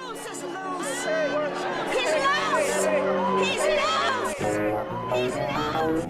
loose. He's loose. He's loose. He's loose. He's loose.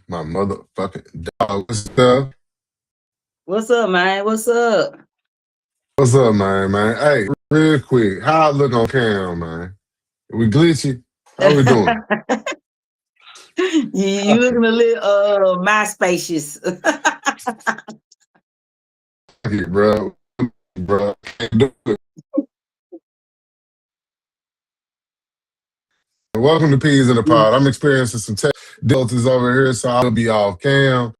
My motherfucking dog. What's up? What's up, man? What's up? What's up, man? Hey, real quick, how I look on cam, man? We glitchy? How we doing? You looking a little my spacious. Yeah, bro. Can't do it. Welcome to Peas in the Pod. I'm experiencing some tech difficulties over here, so I'll be off cam.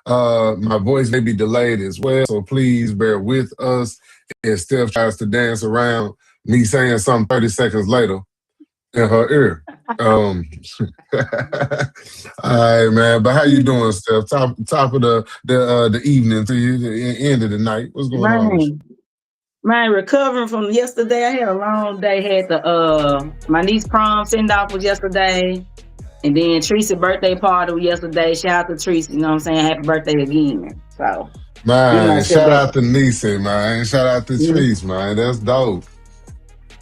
My voice may be delayed as well, so please bear with us as Steph tries to dance around me saying something 30 seconds later in her ear. All right, man. But how you doing, Steph? Top of the evening to you, the end of the night. What's going on with you? Man, recovering from yesterday. I had a long day. Had the my niece prom send off was yesterday. And then Teresa's birthday party was yesterday. Shout out to Teresa, you know what I'm saying? Happy birthday again. So man, shout out to Nisa, man. Shout out to Teresa, man. That's dope.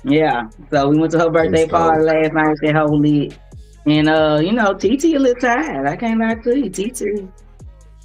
Yeah. So we went to her birthday party last night. Said holy. And TT a little tired. I can't lie to you, TT.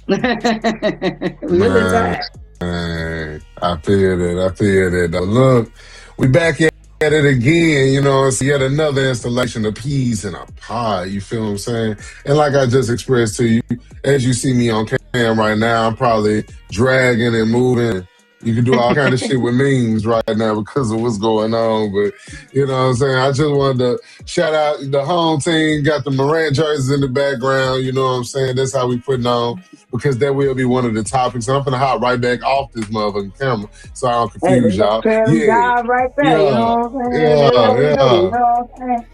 We a little tired. Man, I feel that. Look, we back at it again, it's yet another installation of Peas in a Pod, you feel what I'm saying? And like I just expressed to you, as you see me on cam right now, I'm probably dragging and moving. You can do all kind of shit with memes right now because of what's going on. But, you know what I'm saying? I just wanted to shout out the home team, got the Morant jerseys in the background, you know what I'm saying? That's how we putting on, because that will be one of the topics. And I'm going to hop right back off this motherfucking camera so I don't confuse y'all. Yeah. Right there, you know what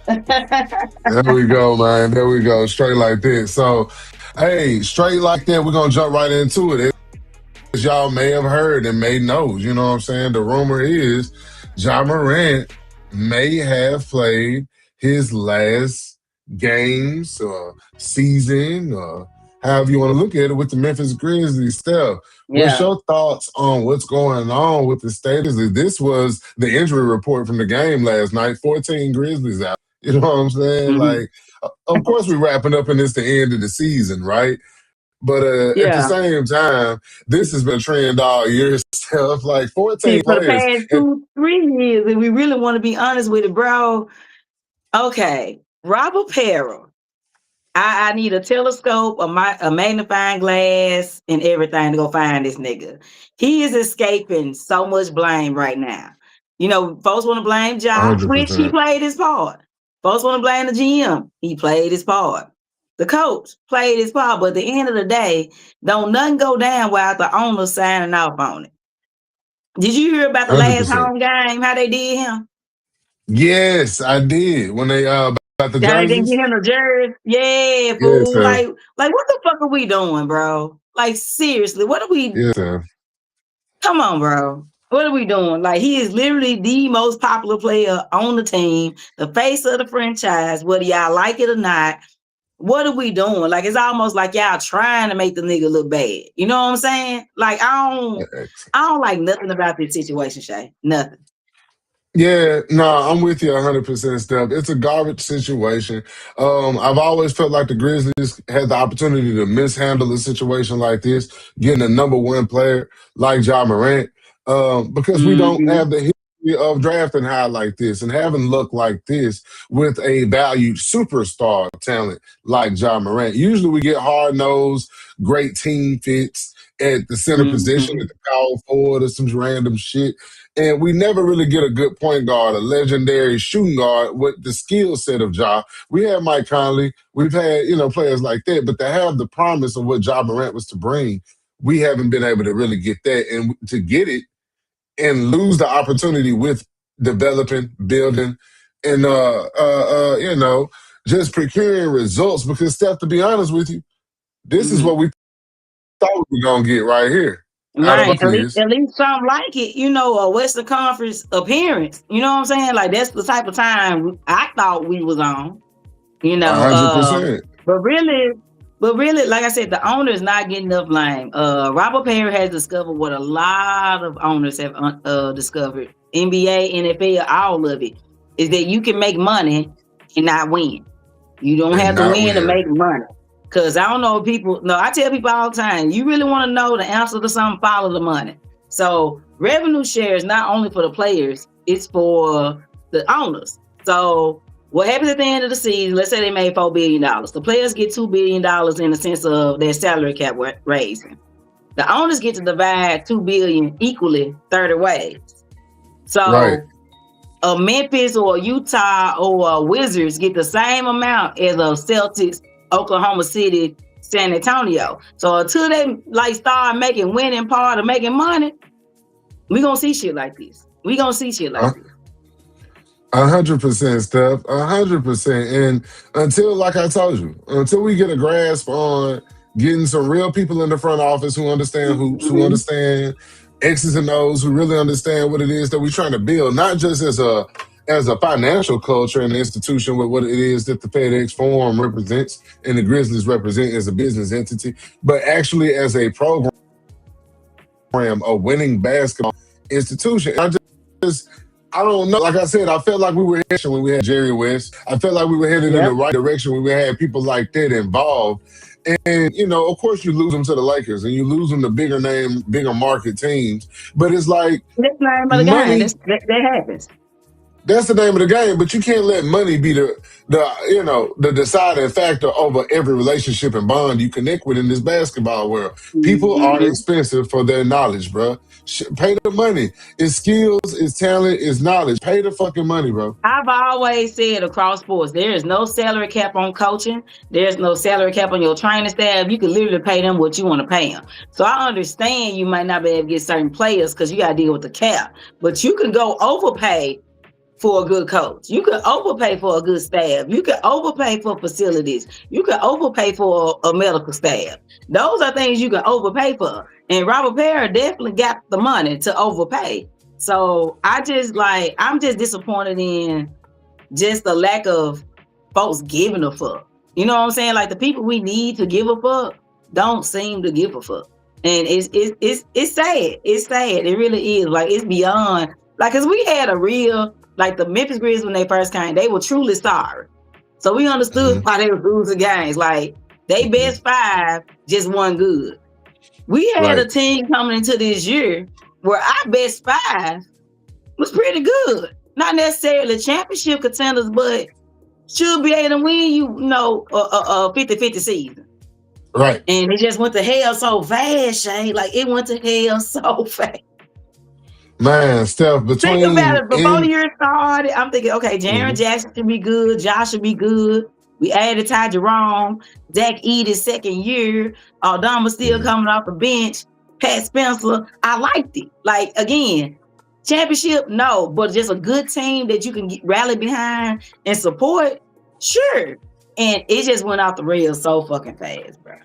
I'm saying? There we go, man. There we go. Straight like that. So, hey, straight like that, we're going to jump right into it. y'all may have heard and may know, you know what I'm saying? The rumor is Ja Morant may have played his last games or season or however you want to look at it with the Memphis Grizzlies. Steph, what's Yeah. your thoughts on what's going on with the status? This was the injury report from the game last night. 14 Grizzlies out. You know what I'm saying? Mm-hmm. Like, of course we're wrapping up and it's the end of the season, right? But at the Yeah. same time, this has been a trend all year. Stuff like 14 See, for the players. past And 2, 3 years, if we really want to be honest with it, bro. Okay, Robert Perra. I need a telescope, a magnifying glass, and everything to go find this nigga. He is escaping so much blame right now. You know, folks want to blame Ja, which he 100%. played his part. Folks want to blame the GM. He played his part. The coach played his part. But at the end of the day, don't nothing go down without the owner signing off on it. Did you hear about the last 100%. home game? How they did him? Yes, I did. When they about the How they didn't jerseys. get him the jersey? Yeah, Yes, fool. sir. Like what the fuck are we doing, bro? Like seriously, what are we? Yes, sir. Come on, bro. What are we doing? Like he is literally the most popular player on the team, the face of the franchise, whether y'all like it or not. What are we doing? Like it's almost like y'all trying to make the nigga look bad. You know what I'm saying? Like I don't like nothing about this situation, Shay. Nothing. Yeah, no, I'm with you 100%, Steph. It's a garbage situation. I've always felt like the Grizzlies had the opportunity to mishandle a situation like this, getting a number one player like Ja Morant, because we don't Mm-hmm. have the history of drafting high like this and having luck like this with a valued superstar talent like Ja Morant. Usually we get hard-nosed, great team fits at the center position, Mm-hmm. at the power forward or some random shit. And we never really get a good point guard, a legendary shooting guard with the skill set of Ja. We had Mike Conley. We've had, players like that. But to have the promise of what Ja Morant was to bring, we haven't been able to really get that. And to get it and lose the opportunity with developing, building, and, just procuring results. Because, Steph, to be honest with you, this is Mm-hmm. what we thought we were going to get right here out of Right, both years. at least something like it, a Western Conference appearance. You know what I'm saying? Like that's the type of time I thought we was on. You know, 100%. but really, like I said, the owner is not getting enough blame. Robert Perry has discovered what a lot of owners have discovered. NBA, NFL, all of it is that you can make money and not win. You don't And have to not win to win. make money. Cause I don't know people. No, I tell people all the time, you really want to know the answer to something, follow the money. So revenue share is not only for the players, it's for the owners. So what happens at the end of the season, let's say they made $4 billion. The players get $2 billion in the sense of their salary cap raising. The owners get to divide $2 billion equally 30 ways. Right. So a Memphis or a Utah or a Wizards get the same amount as a Celtics, Oklahoma City, San Antonio. So until they start making winning part of making money, we gonna see shit like this. 100%, Steph. 100%. And until, like I told you, until we get a grasp on getting some real people in the front office who understand hoops, who Mm-hmm. understand X's and O's, who really understand what it is that we're trying to build, not just as a financial culture and institution with what it is that the FedEx Forum represents and the Grizzlies represent as a business entity, but actually as a program, a winning basketball institution. I don't know. Like I said, I felt like we were headed when we had Jerry West. I felt like we were headed in the right direction when we had people like that involved. And, of course you lose them to the Lakers and you lose them to bigger name, bigger market teams. But it's like That's the name of the money, game. That happens. that's the name of the game, but you can't let money be the deciding factor over every relationship and bond you connect with in this basketball world. People are Mm-hmm. expensive for their knowledge, bro. Pay the money. It's skills, it's talent, it's knowledge. Pay the fucking money, bro. I've always said across sports, there is no salary cap on coaching. There's no salary cap on your training staff. You can literally pay them what you want to pay them. So I understand you might not be able to get certain players because you got to deal with the cap, but you can go overpay for a good coach. You could overpay for a good staff. You could overpay for facilities. You could overpay for a medical staff. Those are things you can overpay for. And Robert Perry definitely got the money to overpay. So I'm just disappointed in just the lack of folks giving a fuck. You know what I'm saying? Like the people we need to give a fuck don't seem to give a fuck. And it's sad. It's sad. It really is. Like it's beyond. Like, cause we had a real, like the Memphis Grizz when they first came, they were truly sorry. So we understood why they were losing games. Like they best five just won good. We had a team coming into this year where our best five was pretty good. Not necessarily championship contenders, but should be able to win a 50-50 season. Right. And it just went to hell so fast, Shane. Like it went to hell so fast. Man, Steph, between... Think about it. Before the year started, I'm thinking, okay, Jaren Jackson should be good. Josh should be good. We added Ty Jerome. Zach Edey's second year. Aldama still coming off the bench. Pat Spencer. I liked it. Like, again, championship, no. But just a good team that you can rally behind and support, sure. And it just went off the rails so fucking fast, bro.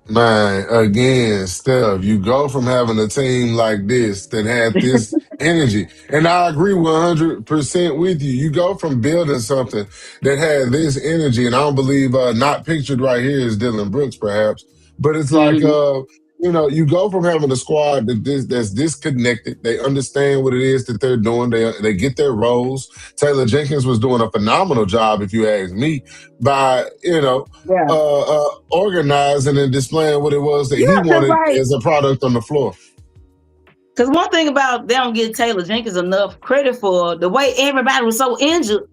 Man, again, Steph, you go from having a team like this that had this energy, and I agree 100% with you. You go from building something that had this energy, and I don't believe not pictured right here is Dylan Brooks, perhaps, but it's like you go from having a squad that's disconnected. They understand what it is that they're doing. They get their roles. Taylor Jenkins was doing a phenomenal job, if you ask me, by organizing and displaying what it was that he wanted as a product on the floor. Because one thing about they don't give Taylor Jenkins enough credit for the way everybody was so injured.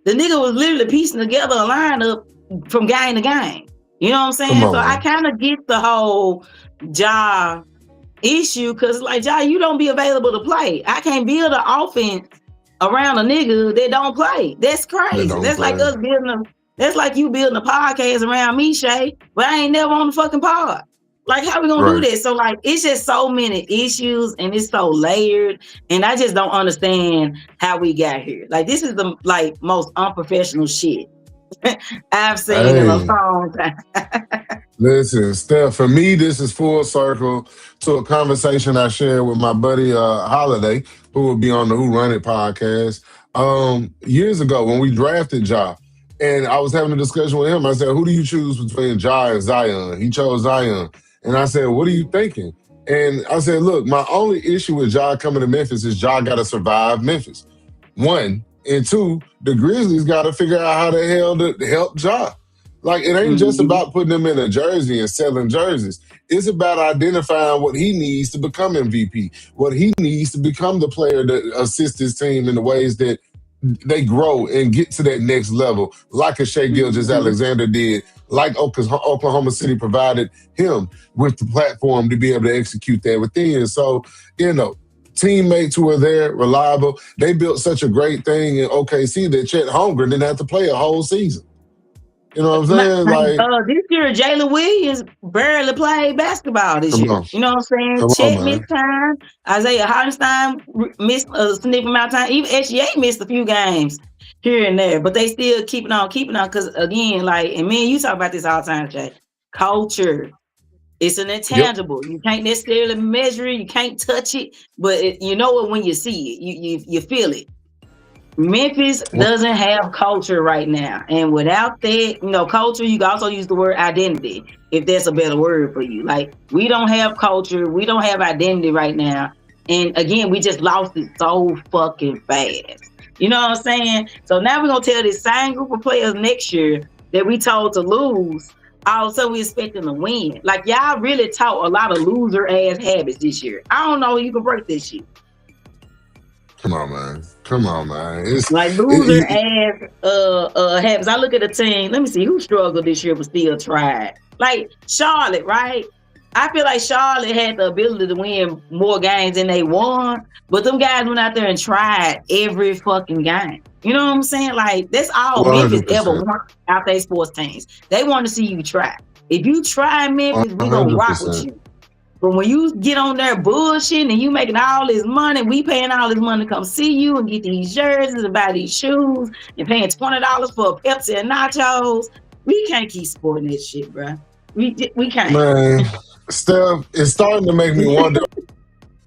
The nigga was literally piecing together a lineup from game to game. You know what I'm saying? So I kind of get the whole Ja issue because like Ja, you don't be available to play. I can't build an offense around a nigga that don't play. That's crazy. That's like us that's like you building a podcast around me, Shay, but I ain't never on the fucking pod. Like how we gonna do this? So like it's just so many issues and it's so layered, and I just don't understand how we got here. Like this is the most unprofessional shit I've seen in a long time. Listen, Steph, for me, this is full circle to a conversation I shared with my buddy Holiday, who will be on the Who Run It podcast. Years ago when we drafted Ja, and I was having a discussion with him. I said, who do you choose between Ja and Zion? He chose Zion. And I said, what are you thinking? And I said, look, my only issue with Ja coming to Memphis is Ja got to survive Memphis. One. And two, the Grizzlies got to figure out how the hell to help Ja. Like, it ain't just about putting him in a jersey and selling jerseys. It's about identifying what he needs to become MVP, what he needs to become the player that assists his team in the ways that they grow and get to that next level, like a Shai Gilgeous-Alexander did, like Oklahoma City provided him with the platform to be able to execute that within. So, teammates who are there, reliable. They built such a great thing in OKC that Chet Holmgren didn't have to play a whole season. You know what I'm saying? This year, Jalen Williams barely played basketball this year. You know what I'm saying? Chet missed time. Isaiah Hartenstein missed a significant amount of time. Even SGA missed a few games here and there, but they still keeping on. Because again, and me and you talk about this all the time, Jay. Culture. It's an intangible. Yep. You can't necessarily measure it. You can't touch it, but you know it when you see it. You feel it. Memphis doesn't have culture right now. And without that, culture, you can also use the word identity, if that's a better word for you. Like, we don't have culture. We don't have identity right now. And again, we just lost it so fucking fast. You know what I'm saying? So now we're going to tell this same group of players next year that we told to lose, all of a sudden we expect them to win. Like, y'all really taught a lot of loser-ass habits this year. I don't know if you can break this shit. Come on, man. It's like loser-ass habits. I look at the team. Let me see who struggled this year but still tried. Like Charlotte, right? I feel like Charlotte had the ability to win more games than they won, but them guys went out there and tried every fucking game. You know what I'm saying? Like, that's all 100%. Memphis ever want out their sports teams. They want to see you try. If you try Memphis, we're going to rock with you. But when you get on there bullshitting and you making all this money, we paying all this money to come see you and get these jerseys and buy these shoes and paying $20 for a Pepsi and nachos. We can't keep supporting this shit, bro. We can't. Man, Steph, it's starting to make me wonder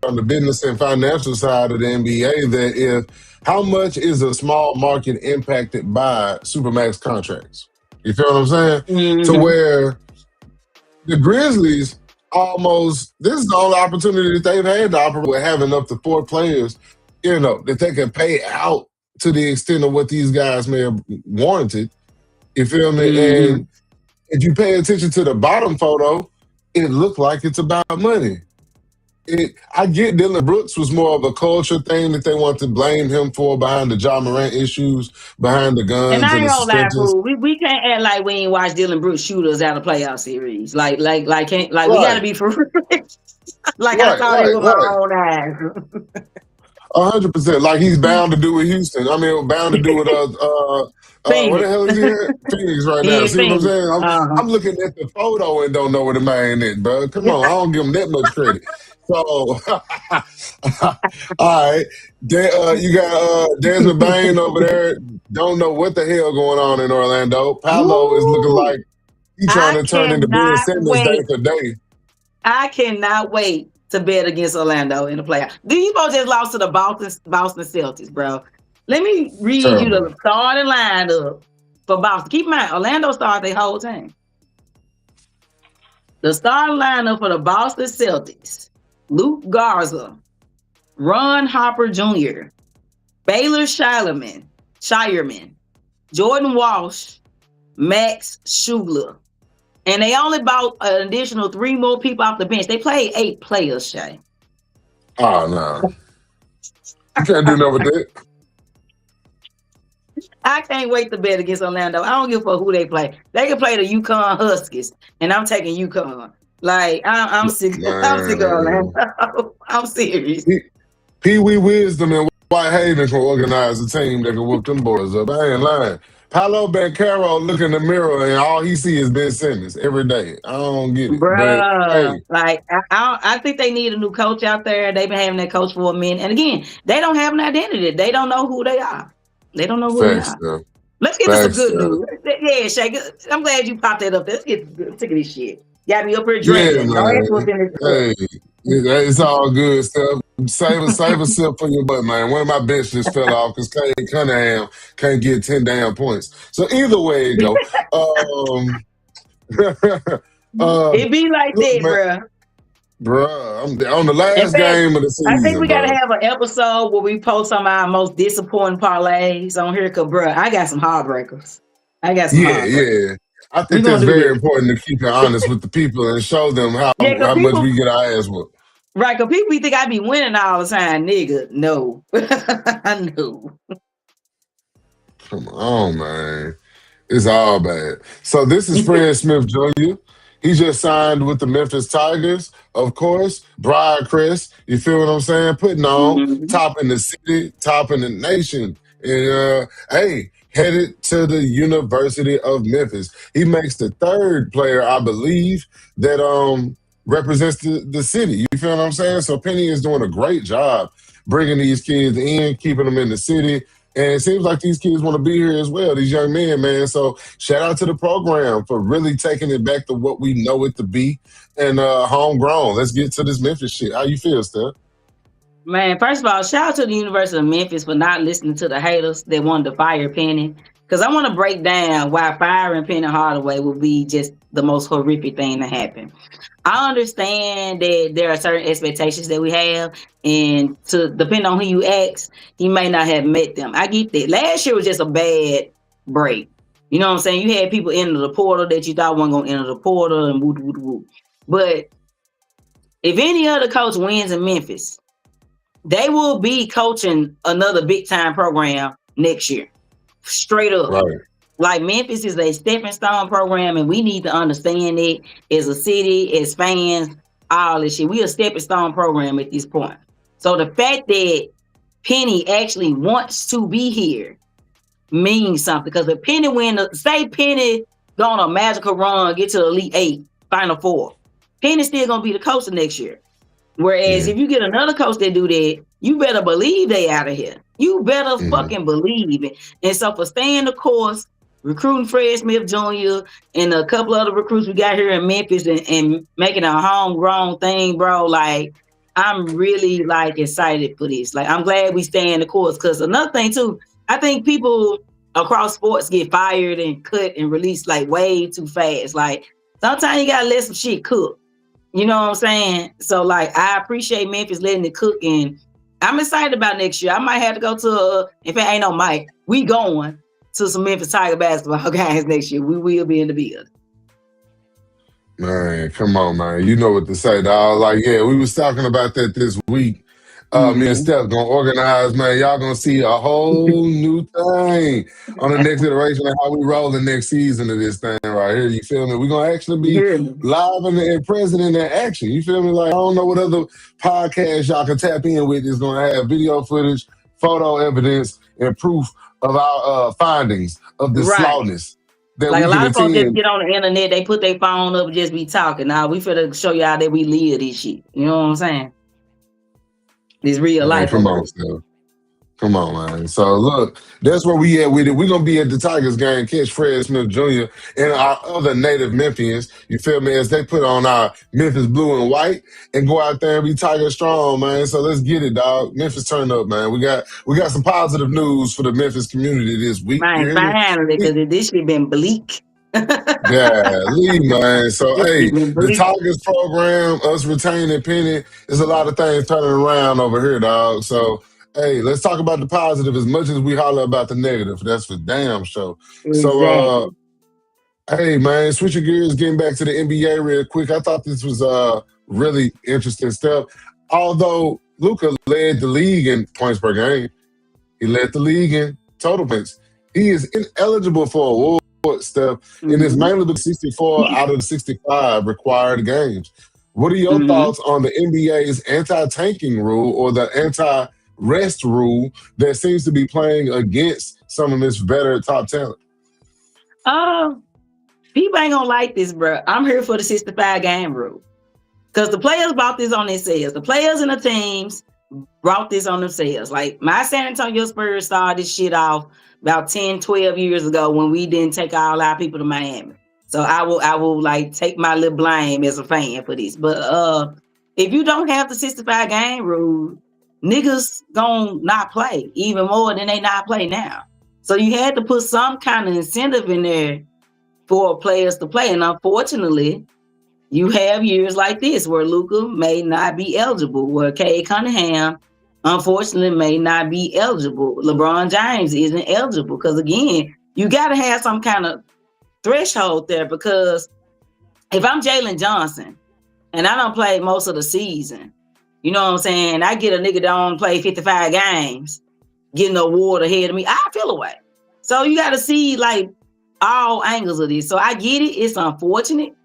on the business and financial side of the NBA that if how much is a small market impacted by supermax contracts? You feel what I'm saying? To Mm-hmm. where the Grizzlies almost this is the only opportunity that they've had to operate with having up to 4 players, that they can pay out to the extent of what these guys may have warranted. You feel me? Mm-hmm. And if you pay attention to the bottom photo, it looked like it's about money. I get Dylan Brooks was more of a culture thing that they want to blame him for behind the Ja Morant issues, behind the And guns I and ain't the gonna lie, suspensions. fool. We can't act like we ain't watched Dylan Brooks shoot us out of playoff series. Like we gotta Right, be for real. Like I right, saw that right, with my right. own eyes. 100%. Like he's bound to do with Houston. I mean, bound to do with where the Phoenix. hell is he at? Phoenix right now. Yeah, See what I'm Phoenix. saying? Uh-huh. I'm looking at the photo and don't know where the man is, bro. Come on, I don't give him that much credit. So, all right, you got Desmond Bain over there. Don't know what the hell going on in Orlando. Paolo is looking Woo! like he's trying I to turn into Ben cannot Simmons day wait. for day. I cannot wait to bet against Orlando in the playoffs. These folks just lost to the Boston Celtics, bro. Let me read you Terrible. the starting lineup for Boston. Keep in mind, Orlando started their whole team. The starting lineup for the Boston Celtics: Luke Garza, Ron Harper Jr., Baylor Shireman, Jordan Walsh, Max Schugler. And they only bought an additional 3 more people off the bench. They played 8 players, Shay. Oh, no. You can't do nothing with that. I can't wait to bet against Orlando. I don't give a fuck who they play. They can play the UConn Huskies, and I'm taking UConn. Like I'm sick. I'm sick of Man. Orlando. I'm serious. Pee Wee Wisdom and Whitehaven can organize a team that can whoop them boys up. I ain't lying. Paolo Banchero look in the mirror and all he see is Ben Simmons every day. I don't get it. But Bruh, hey, like I think they need a new coach out there. They've been having that coach for a minute, and again, they don't have an identity. They don't know who they are. They don't know who they facts are. stuff. Let's get to some Facts good stuff. news. Yeah, Shay. I'm glad you popped that up. Let's get sick of this shit. Got me up here Yeah, drinking. Don't ask what's man. in this cup. Hey, it's all good stuff. Save a sip for your butt, man. One of my bench just fell off because Cade Cunningham can't get 10 damn points. So either way it go. It be like Look, that, man, bruh. I'm on the In last fact, game of the I think we season, gotta bro. have an episode where we post some of our most disappointing parlays on here, cause bruh, I got some heartbreakers. Yeah. I We're think gonna that's do very this. important to keep it honest with the people and show them Yeah, cause how much people, we get our ass whooped. right? Cause people think I be winning all the time, nigga. No, I know. Come on, man. It's all bad. So this is Fred Smith Jr. He just signed with the Memphis Tigers, of course. Briarcrest, you feel what I'm saying? Putting on, Mhm. top in the city, top in the nation. And hey, headed to the University of Memphis. He makes the 3rd player, I believe, that represents the city. You feel what I'm saying? So Penny is doing a great job bringing these kids in, keeping them in the city. And it seems like these kids want to be here as well, these young men, man. So shout out to the program for really taking it back to what we know it to be and homegrown. Let's get to this Memphis shit. How you feel, Steph? Man, first of all, shout out to the University of Memphis for not listening to the haters that wanted to fire Penny. Because I want to break down why firing Penny Hardaway would be just the most horrific thing to happen. I understand that there are certain expectations that we have, and to depend on who you ask, he may not have met them. I get that. Last year was just a bad break. You know what I'm saying? You had people enter the portal that you thought weren't going to enter the portal and woo woo woo. But if any other coach wins in Memphis, they will be coaching another big time program next year. Straight up. Right. Like Memphis is a stepping stone program, and we need to understand it as a city, as fans, all this shit. We a stepping stone program at this point. So the fact that Penny actually wants to be here means something. Because if Penny say Penny go on a magical run, get to the Elite 8, Final 4, Penny's still gonna be the coach the next year. Whereas Yeah. if you get another coach that do that, you better believe they out of here. You better fucking believe it. And so for staying the course, recruiting Fred Smith Jr. and a couple other recruits we got here in Memphis and making a homegrown thing, bro. Like, I'm really like excited for this. Like, I'm glad we stay in the course. Cause another thing too, I think people across sports get fired and cut and released like way too fast. Like, sometimes you gotta let some shit cook. You know what I'm saying? So like, I appreciate Memphis letting it cook, and I'm excited about next year. I might have to go to, if it ain't no Mike, we going to some Memphis Tiger basketball games next year. We will be in the building. Man, come on, man. You know what to say, dog. Like, yeah, we was talking about that this week. Me and Steph gonna organize, man. Y'all gonna see a whole new thing on the next iteration of how we roll the next season of this thing right here. You feel me? We're gonna actually be live and present in that action. You feel me? Like, I don't know what other podcast y'all can tap in with is gonna have video footage, photo evidence, and proof of our findings of the slowness. That like we a lot of folks attend. just get on the internet, they put their phone up and just be talking. Now we finna show y'all that we live this shit. You know what I'm saying? This real life. Come on, Steph. Come on, man. So look, that's where we at with it. We're gonna be at the Tigers game, catch Fred Smith Jr. and our other native Memphians, you feel me, as they put on our Memphis blue and white and go out there and be Tiger strong, man. So let's get it, dog. Memphis turn up, man. We got some positive news for the Memphis community this week. Man, finally, because this shit been bleak. Yeah, man. So, hey, the Tigers program, us retaining Penny, there's a lot of things turning around over here, dog. So, hey, let's talk about the positive as much as we holler about the negative. That's for damn sure. Exactly. So, hey, man, switching gears, getting back to the NBA real quick. I thought this was really interesting stuff. Although Luka led the league in points per game, he led the league in total points. He is ineligible for award stuff, and it's mainly the 64 out of the 65 required games. What are your thoughts on the NBA's anti-tanking rule or the anti-rest rule that seems to be playing against some of this better top talent? People ain't gonna like this, bro. I'm here for the 65 game rule. Because the players brought this on themselves. The players and the teams brought this on themselves. Like, my San Antonio Spurs started this shit off about 10, 12 years ago when we didn't take all our people to Miami. So I will like take my little blame as a fan for this. But if you don't have the 65 game rule, niggas gonna not play even more than they not play now. So you had to put some kind of incentive in there for players to play. And unfortunately, you have years like this where Luka may not be eligible, where Cade Cunningham unfortunately may not be eligible. LeBron James isn't eligible because, again, you got to have some kind of threshold there, because if I'm Jalen Johnson and I don't play most of the season, you know what I'm saying, I get a nigga that don't play 55 games getting an award ahead of me, I feel away. So you got to see like all angles of this. So I get it. It's unfortunate,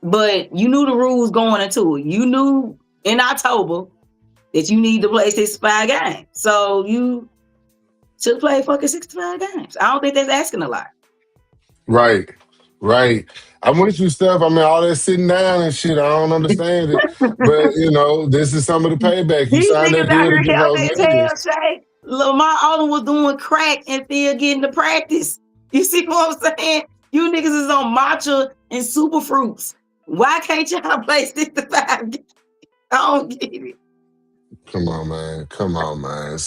but you knew the rules going into it. You knew in October that you need to play 65 games. So you should play fucking 65 games. I don't think that's asking a lot. Right. I'm with you, Steph. I mean, all that sitting down and shit, I don't understand it. But, you know, this is some of the payback. You signed that deal to get those niggas. Lamar Odom was doing crack and still getting to practice. You see what I'm saying? You niggas is on matcha and super fruits. Why can't y'all play 65 games? I don't get it. Come on, man.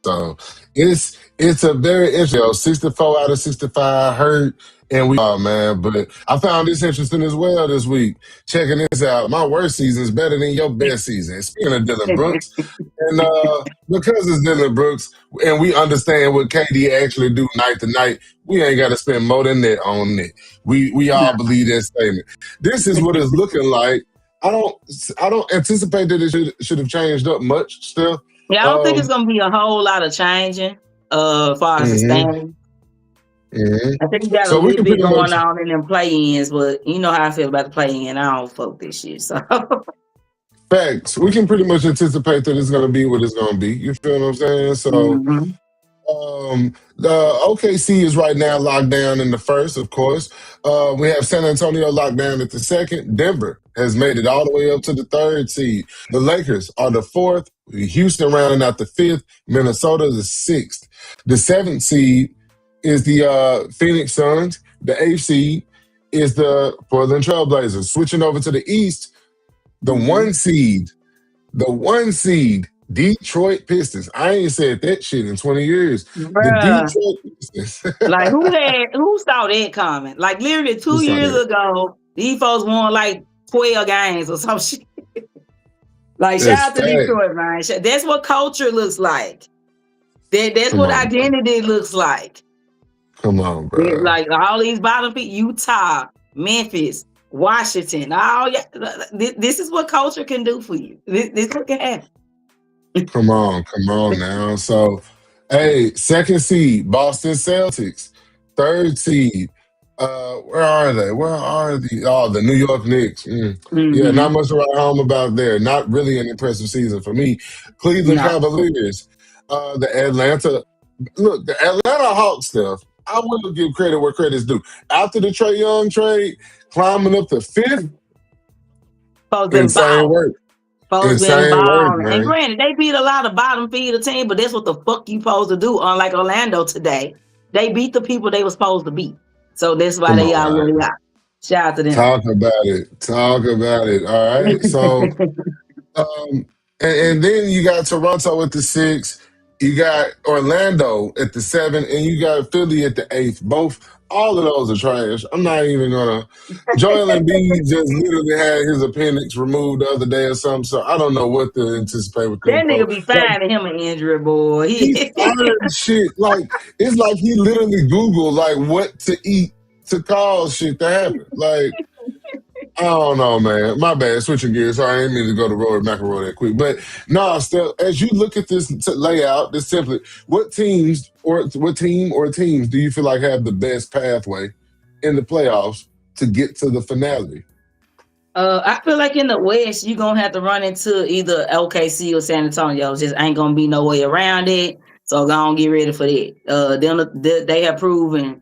So it's a very interesting. 64 out of 65 hurt, and man. But I found this interesting as well this week. Checking this out, my worst season is better than your best season. Speaking of Dylan Brooks, and because it's Dylan Brooks, and we understand what KD actually do night to night, we ain't got to spend more than that on it. We all believe that statement. This is what it's looking like. I don't anticipate that it should have changed up much still. Yeah, I don't think it's gonna be a whole lot of changing as far as the standing. I think you got a little bit going on in them play-ins, but you know how I feel about the play-in. I don't fuck this shit. So facts. We can pretty much anticipate that it's gonna be what it's gonna be. You feel what I'm saying? So The OKC is right now locked down in the first, of course. We have San Antonio locked down at the second. Denver has made it all the way up to the third seed. The Lakers are the fourth. Houston rounding out the fifth. Minnesota the sixth. The seventh seed is the Phoenix Suns. The eighth seed is the Portland Trailblazers. Switching over to the east, the Mm-hmm. one seed, Detroit Pistons. I ain't said that shit in 20 years. The Bruh. Detroit Pistons. Like who saw that coming? Like literally Who two saw years that? ago, these folks won like 12 games or some shit. Like shout That's out to fact. Detroit, man. That's what culture looks like. That's Come what on, bro. identity looks like. Come on, It's bro. like all these bottom feet, Utah, Memphis, Washington. All this is what culture can do for you. This what can happen. Come on now. So, hey, second seed, Boston Celtics. Third seed, where are they? Where are the? Oh, the New York Knicks. Yeah, Mm-hmm. not much to write home about there. Not really an impressive season for me. Cleveland No. Cavaliers, the Atlanta. Look, the Atlanta Hawks stuff. I will give credit where credit's due. After the Trae Young trade, climbing up to fifth, Folks been insane balling. work. Folks been Insane work, balling. And man. granted, they beat a lot of bottom feeder team, but that's what the fuck you supposed to do. Unlike Orlando today, they beat the people they were supposed to beat. So that's why Come they on, are where man. they are. Shout out to them. Talk about it. Talk about it. All right. So, um, and then you got Toronto at the six. You got Orlando at the seven, and you got Philly at the eighth. All of those are trash. I'm not even gonna. Joel Embiid just literally had his appendix removed the other day or something. So I don't know what to anticipate with them That nigga folks. be finding him an injury, boy. He fired shit. Like it's like he literally Googled like what to eat to cause shit to happen. Like I don't know, man. My bad. Switching gears. Sorry, I didn't mean to go to Roy McElroy that quick. But no, still, as you look at this layout, this template, what team or teams do you feel like have the best pathway in the playoffs to get to the finale? I feel like in the West, you're gonna have to run into either OKC or San Antonio. Just ain't gonna be no way around it. So go on, get ready for that. They have proven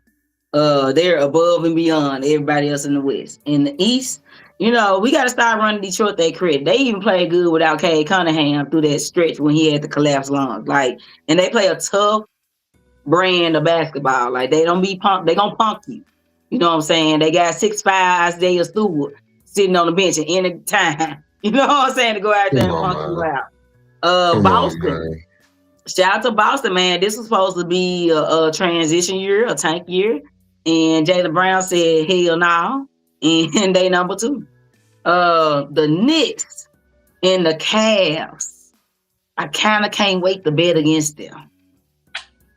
they're above and beyond everybody else in the West. In the East, we got to start running Detroit their credit. They even played good without Cade Cunningham through that stretch when he had to collapse lungs. Like, and they play a tough brand of basketball. Like, they don't be punk. They gonna punk you. You know what I'm saying? They got 6'5" Isaiah Stewart sitting on the bench at any time. You know what I'm saying? To go out there Come and on, punk you man. out. Come on, Boston. man. Shout out to Boston, man. This was supposed to be a transition year, a tank year. And Jaylen Brown said, hell no. And they number two. The Knicks and the Cavs. I kind of can't wait to bet against them.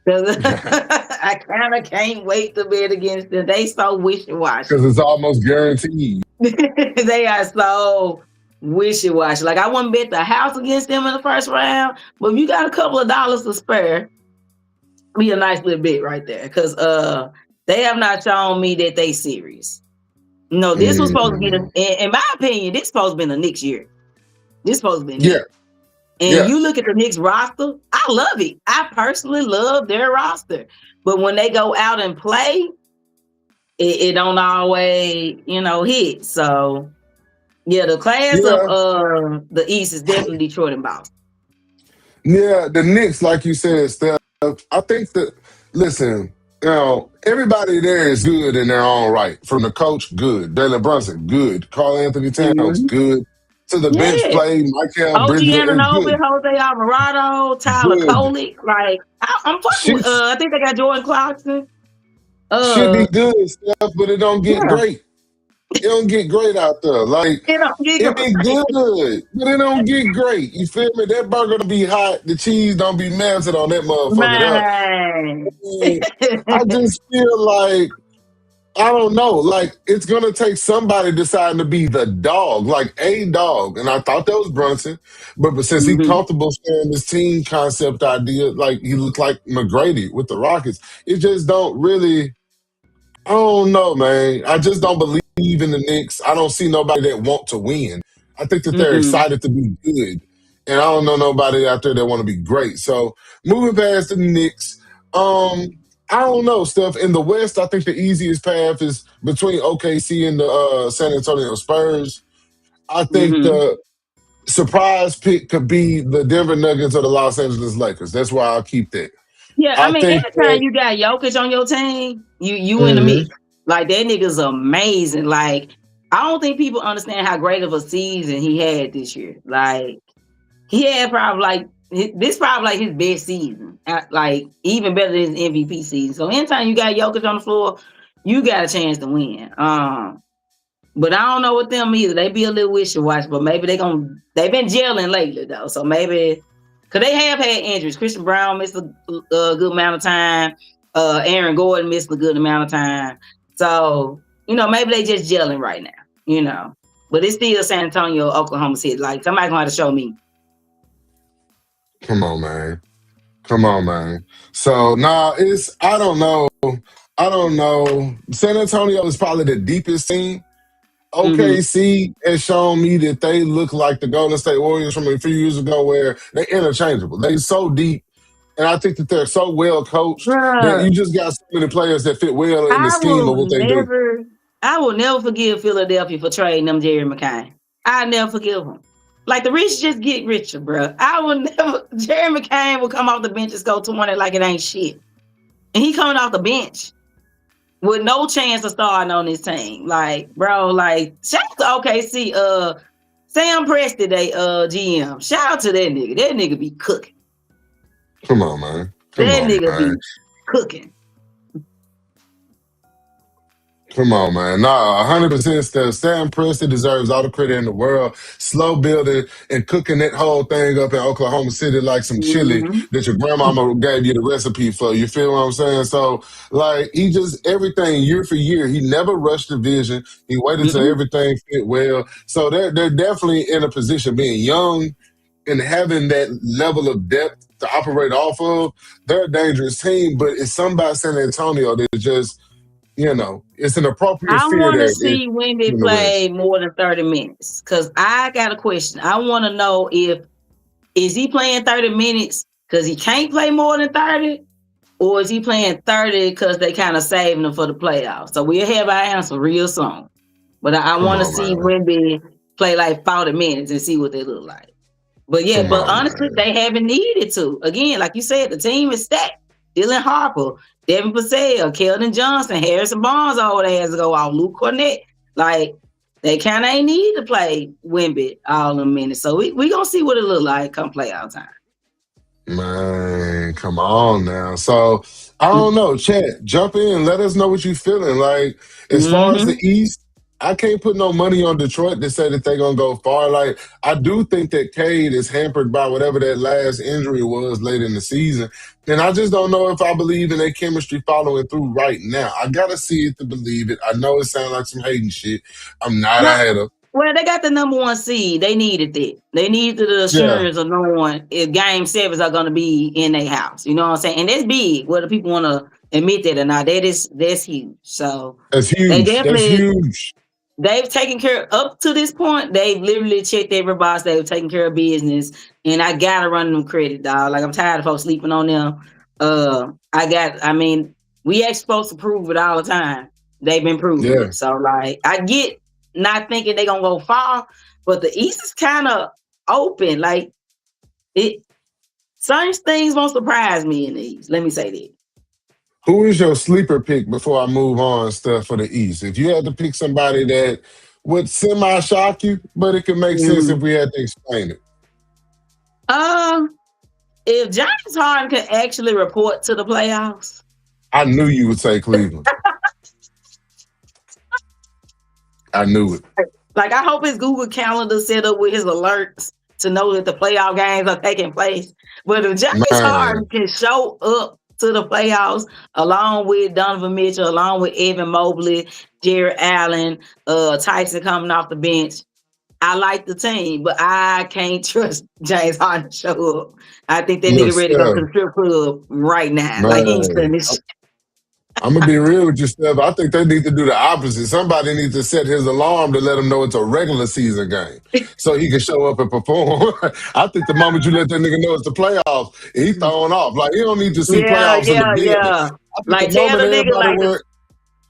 I kind of can't wait to bet against them. They so wishy-washy. Because it's almost guaranteed. They are so wishy-washy. Like, I wouldn't bet the house against them in the first round, but if you got a couple of dollars to spare, be a nice little bet right there. Because they have not shown me that they serious. No, this was supposed to be in my opinion, this supposed to be the Knicks year. This supposed to be Yeah. And you look at the Knicks roster, I love it. I personally love their roster. But when they go out and play, it don't always, hit. So yeah, the class of the East is definitely Detroit and Boston. Yeah, the Knicks, like you said, Steph, I think that, listen, everybody there is good in their own right. From the coach, good. Jalen Brunson, good. Karl Anthony Towns, good. To the bench play, Michael OG Bridges is Anunoby, good. Jose Alvarado, Tyler Good. Kolek. Like, I'm fucking with, I think they got Jordan Clarkson. Should be good, Steph, but it don't get great. It don't get great out there. Like, it be good, but it don't get great. You feel me? That burger to be hot. The cheese don't be melted on that motherfucker. I just feel like, I don't know. Like, it's going to take somebody deciding to be the dog, like a dog. And I thought that was Brunson. But since he's comfortable sharing this team concept idea, like he looked like McGrady with the Rockets, it just don't really, I don't know, man. I just don't believe in the Knicks. I don't see nobody that want to win. I think that they're excited to be good. And I don't know nobody out there that want to be great. So moving past the Knicks, Um, I don't know, Steph. In the West, I think the easiest path is between OKC and the San Antonio Spurs. I think Hmm. the surprise pick could be the Denver Nuggets or the Los Angeles Lakers. That's why I'll keep that. Yeah, I I mean, think anytime that. you got Jokic on your team, you in the Mhm. mix. Like that nigga's amazing. Like I don't think people understand how great of a season he had this year. Like he had probably like this probably like his best season. Like even better than his MVP season. So anytime you got Jokic on the floor, you got a chance to win. But I don't know with them either. They be a little wishy-washy, but maybe they've been gelling lately though. So maybe because they have had injuries. Christian Brown missed a good amount of time. Aaron Gordon missed a good amount of time. So, maybe they just gelling right now. But it's still San Antonio, Oklahoma City. Like somebody gonna have to show me. Come on, man. Come on, man. So nah, it's I don't know. I don't know. San Antonio is probably the deepest team. Hmm. OKC has shown me that they look like the Golden State Warriors from a few years ago, where they're interchangeable. They're so deep, and I think that they're so well coached that Bruh, you just got so many players that fit well in the I scheme will of what they do. never, I will never forgive Philadelphia for trading them Jerry McCain. I never forgive them. Like the rich just get richer, bro. I will never. Jerry McCain will come off the bench and score 20 like it ain't shit, and he coming off the bench with no chance of starting on this team. Like, bro, like shout out to OKC. Sam Presti, they GM. Shout out to that nigga. That nigga be cooking. Come on, man. Come That on, nigga man. be cooking. Come on, man. Nah, 100% Steph. Sam Preston deserves all the credit in the world. Slow building and cooking that whole thing up in Oklahoma City like some chili Hmm. that your grandmama gave you the recipe for. You feel what I'm saying? So, like, he just, everything year for year, he never rushed the vision. He waited till Hmm. everything fit well. So, they're definitely in a position, being young and having that level of depth to operate off of. They're a dangerous team, but it's something about San Antonio that just, it's an appropriate I fear want to that is see Wemby in the West. play more than 30 minutes because I got a question. I want to know if is he playing 30 minutes because he can't play more than 30, or is he playing 30 because they kind of saving him for the playoffs? So we'll have our answer real soon. But I Come want to on, see man. Wemby play like 40 minutes and see what they look like. But yeah, Come but on, honestly, man. they haven't needed to. Again, like you said, the team is stacked. Dylan Harper, Devin Vassell, Keldon Johnson, Harrison Barnes, all they has to go out. Luke Cornett. Like, they kind of ain't need to play Wemby all in minutes. So we going to see what it look like come playoff time. Man, come on now. So I don't know. Chat, jump in. Let us know what you feeling. Like, as far as the Mm-hmm. East, I can't put no money on Detroit to say that they're gonna go far. Like, I do think that Cade is hampered by whatever that last injury was late in the season. And I just don't know if I believe in their chemistry following through right now. I gotta see it to believe it. I know it sounds like some hating shit. I'm not a No, hater. well, they got the number one seed. They needed that. They needed the Yeah, assurance of knowing if game sevens are going to be in their house. You know what I'm saying? And that's big, whether people want to admit that or not. That's huge. So that's they huge. That's definitely huge. they've taken care up to this point. They've literally checked every box. They've taken care of business, and I gotta run them credit, dog. Like I'm tired of folks sleeping on them. I mean, we ain't supposed to prove it all the time. They've been proving Yeah. it. So like, I get not thinking they gonna go far, but the East is kind of open. Like it, certain things won't surprise me in the East. Let me say that. Who is your sleeper pick before I move on stuff for the East? If you had to pick somebody that would semi shock you, but it could make sense if Mhm. we had to explain it. Um, if James Harden could actually report to the playoffs. I knew you would say Cleveland. I knew it. Like I hope his Google Calendar set up with his alerts to know that the playoff games are taking place. But if James Man, Harden can show up to the playoffs along with Donovan Mitchell, along with Evan Mobley, Jared Allen, Tyson coming off the bench, I like the team, but I can't trust James Harden to show up. I think that look, nigga ready to go to Steph, the strip club right now. Like he ain't man, studying this shit. I'm gonna be real with you, Steph. I think they need to do the opposite. Somebody needs to set his alarm to let him know it's a regular season game, so he can show up and perform. I think the moment you let that nigga know it's the playoffs, he throwing off. Like he don't need to see Yeah, playoffs in the yeah, building. yeah. I think the Like tell moment the nigga everybody went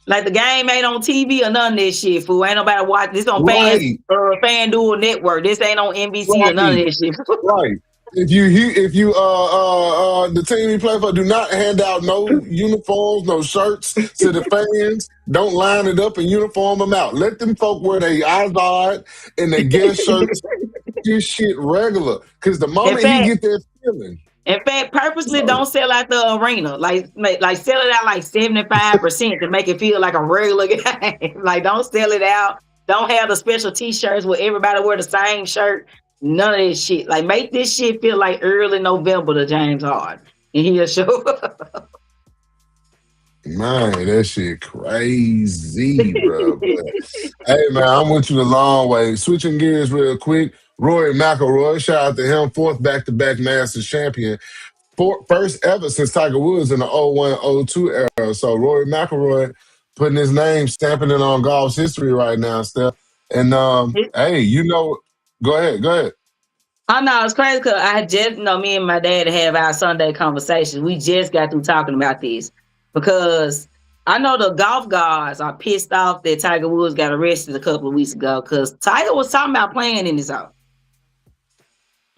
like the game ain't on TV or none of this shit, fool. Ain't nobody watch this on right, FanDuel Network. This ain't on NBC or none right, of this shit. right. If you the team you play for do not hand out no uniforms, no shirts to the fans. Don't line it up and uniform them out. Let them folk wear their Izod and their guest shirts. This shit regular. Cause the In moment he fact, get that feeling, it's purposely over. don't sell out the arena. Like sell it out like 75% to make it feel like a regular game. Like don't sell it out. Don't have the special t-shirts where everybody wear the same shirt. None of this shit. Like make this shit feel like early November to James Harden. And he'll show up. Man, that shit crazy, bro. But hey, man, I'm with you a long way. Switching gears real quick. Rory McIlroy, shout out to him, fourth back-to-back Masters champion. First ever since Tiger Woods in the 01-02 era. So Rory McIlroy putting his name, stamping it on golf's history right now, Steph. And hey, go ahead. I know it's crazy because I just me and my dad have our Sunday conversations. We just got through talking about this because I know the golf gods are pissed off that Tiger Woods got arrested a couple of weeks ago because Tiger was talking about playing in his own.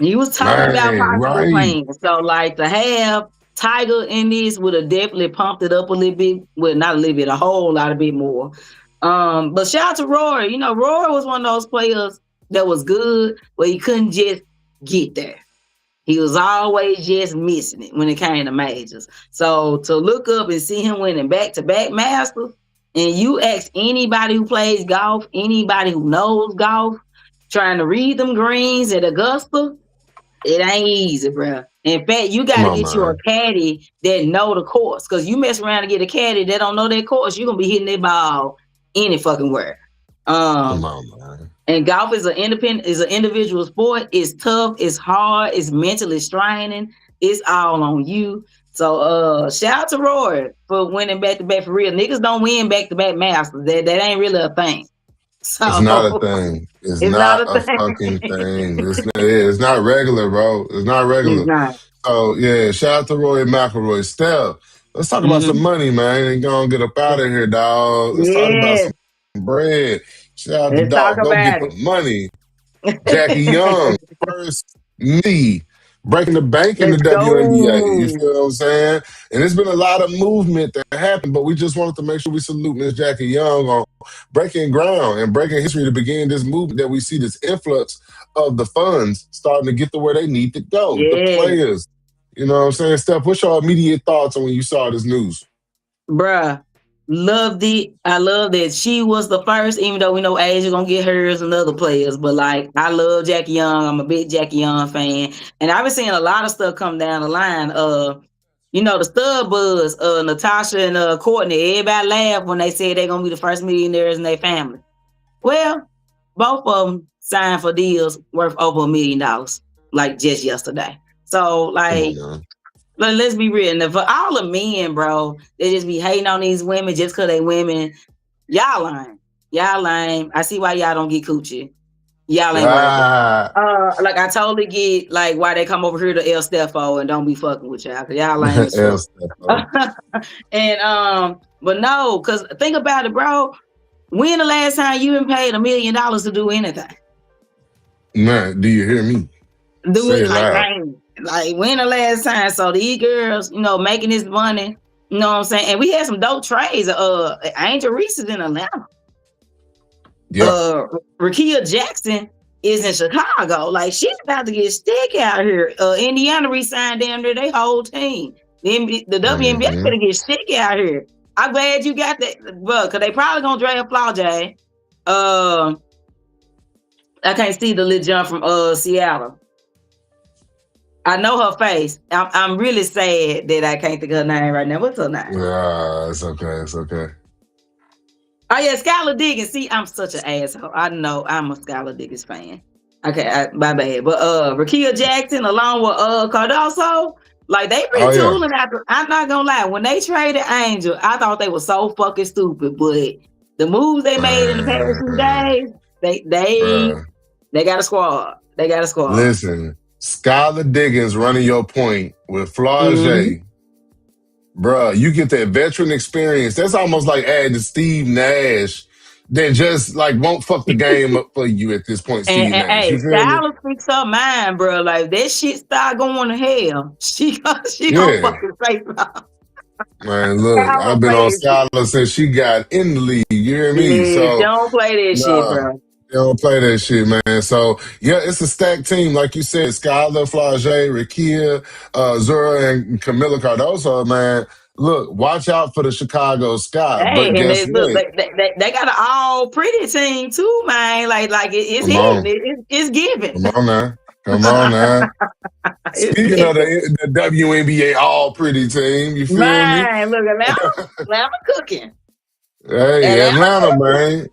He was talking about Man, possibly right. playing. So like to have Tiger in this would have definitely pumped it up a little bit. Well, not a little bit, a whole lot of bit more. But shout out to Rory. You know, Rory was one of those players that was good, but he couldn't just get there. He was always just missing it when it came to majors. So to look up and see him winning back-to-back Masters, and you ask anybody who plays golf, anybody who knows golf, trying to read them greens at Augusta, it ain't easy, bro. In fact, you got Come to on, get you a man. caddy that know the course. Because you mess around and get a caddy that don't know that course, you're going to be hitting that ball any fucking where. Come on, man. And golf is an individual sport. It's tough, it's hard, it's mentally straining. It's all on you. So shout out to Roy for winning back-to-back for real. Niggas don't win back-to-back Masters. That ain't really a thing. It's not a So thing. It's it's not not a a fucking thing. thing. It's not regular, bro. It's not It's regular. not. So yeah, shout out to Roy McIlroy. Steph, let's talk about some Mm-hmm. money, man, and go and get up out of here, dog. Let's talk about Yeah. some bread. Shout out to Let's talk Dolph. Go get about the money. Jackie Young, it. first knee, breaking the bank in the Let's WNBA. You go. feel what I'm saying? And there's been a lot of movement that happened, but we just wanted to make sure we salute Miss Jackie Young on breaking ground and breaking history to begin this movement that we see this influx of the funds starting to get to where they need to go. The Yeah. players. You know what I'm saying? Steph, what's your immediate thoughts on when you saw this news? Bruh, loved it. I love that she was the first, even though we know Asia gonna get hers and other players. But like, I love Jackie Young. I'm a big Jackie Young fan, and I've been seeing a lot of stuff come down the line. The stud buzz, Natasha and Courtney. Everybody laughed when they said they're gonna be the first millionaires in their family. Well, both of them signed for deals worth over $1 million, like just yesterday. So Come on, like. man. But let's be real. And for all the men, bro, they just be hating on these women just because they women. Y'all lying. Y'all lying. I see why y'all don't get coochie. Y'all ain't worth it. Ah, Like I totally get like why they come over here to El Stefo and don't be fucking with y'all because y'all lame as El fuck. Stefo. And but no, because think about it, bro. When the last time you been paid $1 million to do anything? Man, do you hear me? Do Say it it like loud. man. Like when the last time? So these girls, making this money. You know what I'm saying? And we had some dope trades. Angel Reese is in Atlanta. Yeah. Rakia Jackson is in Chicago. Like she's about to get stick out here. Indiana re-signed damn near their whole team. The WNBA Mm-hmm. gonna get stick out here. I'm glad you got that, bro, because they probably gonna draft Flaujae. I can't see the little jump from Seattle. I know her face. I'm really sad that I can't think of her name right now. What's her name? It's okay. It's okay. Oh yeah, Skylar Diggins. See, I'm such an asshole. I know I'm a Skylar Diggins fan. Okay, my bad. But Rakia Jackson along with Cardoso, Like they Oh yeah. retooling after. I'm not gonna lie. When they traded Angel, I thought they were so fucking stupid. But the moves they made in the past few Man, days, they bruh. they got a squad. They got a squad. Listen, Skylar Diggins running your point with Mm-hmm. Flau'jae. Bruh, you get that veteran experience. That's almost like adding Steve Nash that just like won't fuck the game up for you at this point, Steve And Nash. You hey, feel me? Skylar speaks her mind, bro. Like that shit start going to hell. She gonna Yeah. fucking say something. Man, look, Skylar I've been play on that shit. Skylar since she got in the league. You hear me? Yeah, So, don't play that shit, nah, bro. they don't play that shit, man. So, yeah, it's a stacked team. Like you said, Skylar, Flau'jae, Rakia, Zura, and Camila Cardoso, man. Look, watch out for the Chicago Sky. Hey, But and guess they look, what? they got an all pretty team too, man. Like it's Come hitting, on. it's giving, Come on now. Come on now. it's Speaking of giving. the WNBA all pretty team, you feel me? Man, look, Atlanta cooking, Hey, Atlanta Atlanta, cooking. man.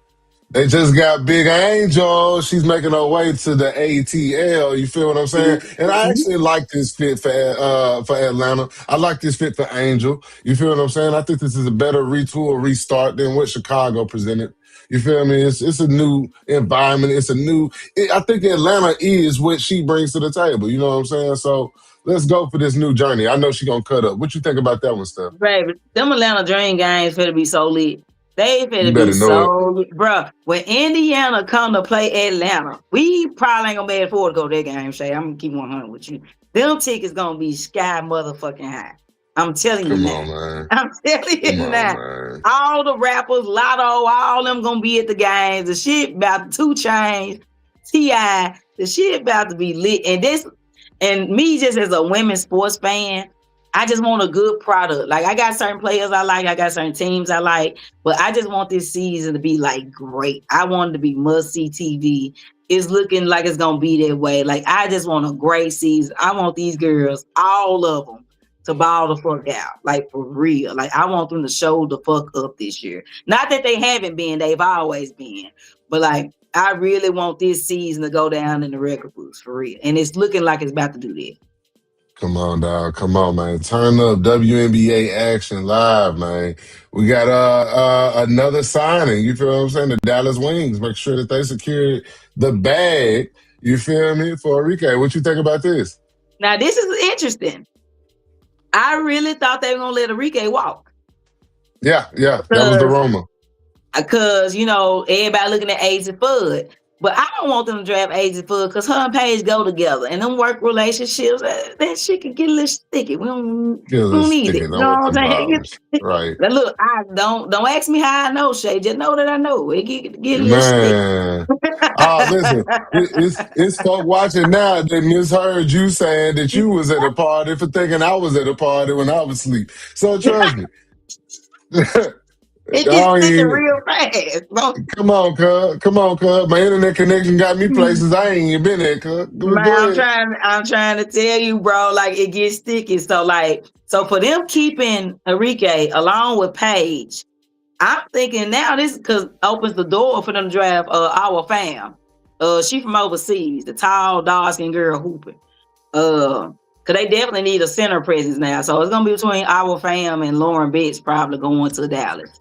They just got Big Angel. She's making her way to the ATL. You feel what I'm saying? And I Mhm. actually like this fit for Atlanta. I like this fit for Angel. You feel what I'm saying? I think this is a better retool, restart than what Chicago presented. You feel me? It's a new environment. It's a new. I think Atlanta is what she brings to the table. You know what I'm saying? So let's go for this new journey. I know she gonna cut up. What you think about that one, Steph? Baby, them Atlanta Dream games finna be so lit. They You finna be better know it. so lit. Bruh, when Indiana come to play Atlanta, we probably ain't gonna be able to afford to go to that game, Shay. I'm gonna keep 100 with you. Them tickets gonna be sky motherfucking high. I'm telling you Come now. on, man. I'm telling Come you on, now. man. All the rappers, Lotto, all them gonna be at the games. The shit about the 2 Chainz, T.I., the shit about to be lit. And me just as a women's sports fan, I just want a good product. Like I got certain players I like, I got certain teams I like, but I just want this season to be like great. I want it to be must see TV. It's looking like it's gonna be that way. Like I just want a great season. I want these girls, all of them, to ball the fuck out, like for real. Like I want them to show the fuck up this year. Not that they haven't been, they've always been, but like I really want this season to go down in the record books for real. And it's looking like it's about to do that. Come on, dog. Come on, man. Turn up WNBA action live, man. We got another signing. You feel what I'm saying? The Dallas Wings. Make sure that they secure the bag. You feel me? For Enrique. What you think about this? Now this is interesting. I really thought they were gonna let Enrique walk Yeah, yeah. That was the because Roma. you know everybody looking at AZ Fudd, but I don't want them to draft AZ Fudd because her and Paige go together and them work relationships that shit can get a little sticky. Get a We little don't need sticky. it. You Don't know want what them I'm saying? problems. Right. Now look, I don't ask me how I know, Shay. Just know that I know it get a little sticky. Man. Oh, listen. It's folk watching now that misheard you saying that you was at a party for thinking I was at a party when I was asleep. So trust me. It gets I sticky ain't, real fast. come on, cuz. Come on, cuz. My internet connection got me Man, places I ain't even been at, cuz. Go ahead. I'm trying to tell you, bro, like it gets sticky. So for them keeping Enrique along with Paige, I'm thinking now this because opens the door for them to draft our fam. She from overseas, the tall, dark skinned girl hooping. Cause they definitely need a center presence now. So it's gonna be between our fam and Lauren Betts probably going to Dallas.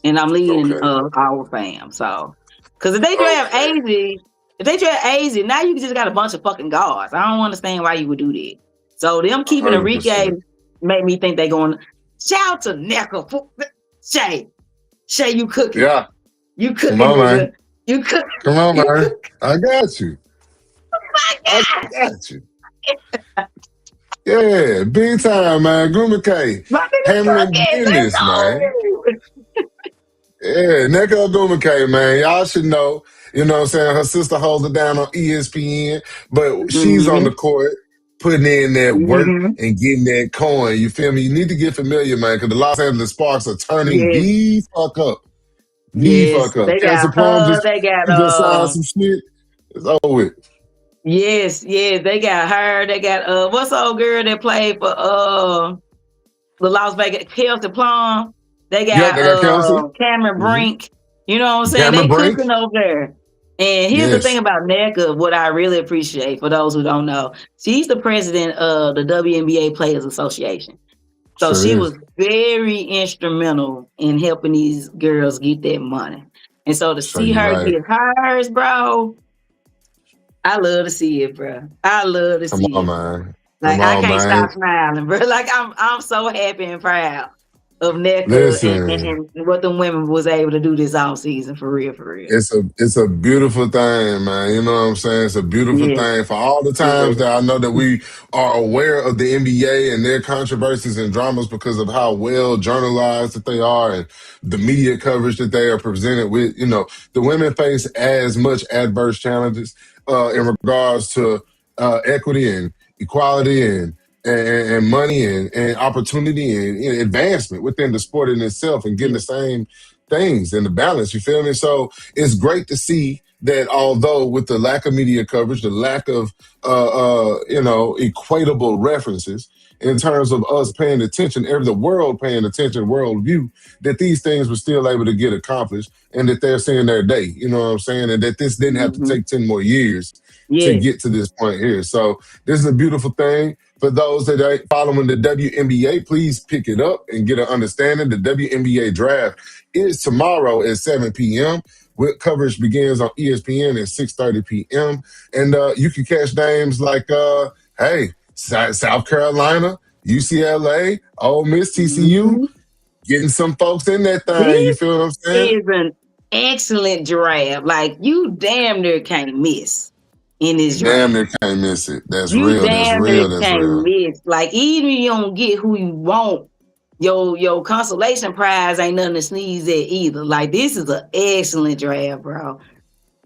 And I'm leading Okay. our fam. So because if they draft Okay. AZ, now you just got a bunch of fucking guards. I don't understand why you would do that. So them keeping Enrique 100%. made me think they going shout out to Necker. Shay, you cooking. Yeah. You Come cooking, on, nigga. man. You cooking. Come on, You man. cooking. I got you. My I God. got you. Yeah, big time, man. Guma K. My nigga Handling cooking. Let's business, man. go. Yeah, Neko Guma K, man. Y'all should know. You know what I'm saying? Her sister holds it down on ESPN, but she's on Mm-hmm. the court putting in that work Mm-hmm. and getting that coin. You feel me? You need to get familiar, man, because the Los Angeles Sparks are turning Yes. the fuck up. The Yes. fuck up. They Chelsea got Plum her. just They got he just signed some shit. It's over with. yes, they got her. They got what's the old girl that played for the Las Vegas Kelsey Plum. They Yep, got they got Kelsey. Cameron Mm-hmm. Brink. You know what I'm saying? Cameron They Brink. cooking over there. And here's the thing Yes, about NECA, what I really appreciate for those who don't know, she's the president of the WNBA Players Association. So sure she is. was very instrumental in helping these girls get that money. And so to So see you her right. get hers, bro, I love to see it, bro. I love to Come see on, it, bro. man. Come Like I on, can't man. stop smiling, bro. Like I'm so happy and proud of NECA Listen. and what the women was able to do this off season for real, for real. It's a beautiful thing, man. You know what I'm saying? It's a beautiful Yeah, thing. For all the yeah. times that I know that we are aware of the NBA and their controversies and dramas because of how well journalized that they are and the media coverage that they are presented with, the women face as much adverse challenges in regards to equity and equality and money and opportunity and advancement within the sport in itself and getting Yeah. the same things and the balance. You feel me? So it's great to see that although with the lack of media coverage, the lack of equatable references in terms of us paying attention, the world paying attention, worldview, that these things were still able to get accomplished and that they're seeing their day. You know what I'm saying? And that this didn't have to Hmm. take 10 more years to Yes. get to this point here. So this is a beautiful thing. For those that ain't following the WNBA, please pick it up and get an understanding. The WNBA draft is tomorrow at 7 p.m. With coverage begins on ESPN at 6:30 p.m. And you can catch names like, South Carolina, UCLA, Ole Miss, TCU, Hmm. getting some folks in that thing. You This feel what I'm saying? is an excellent draft. Like you damn near can't miss in this Damn draft. near can't miss it. That's You real. That's damn near real. That's can't real. miss. Like even if you don't get who you want, your consolation prize ain't nothing to sneeze at either. Like this is an excellent draft, bro.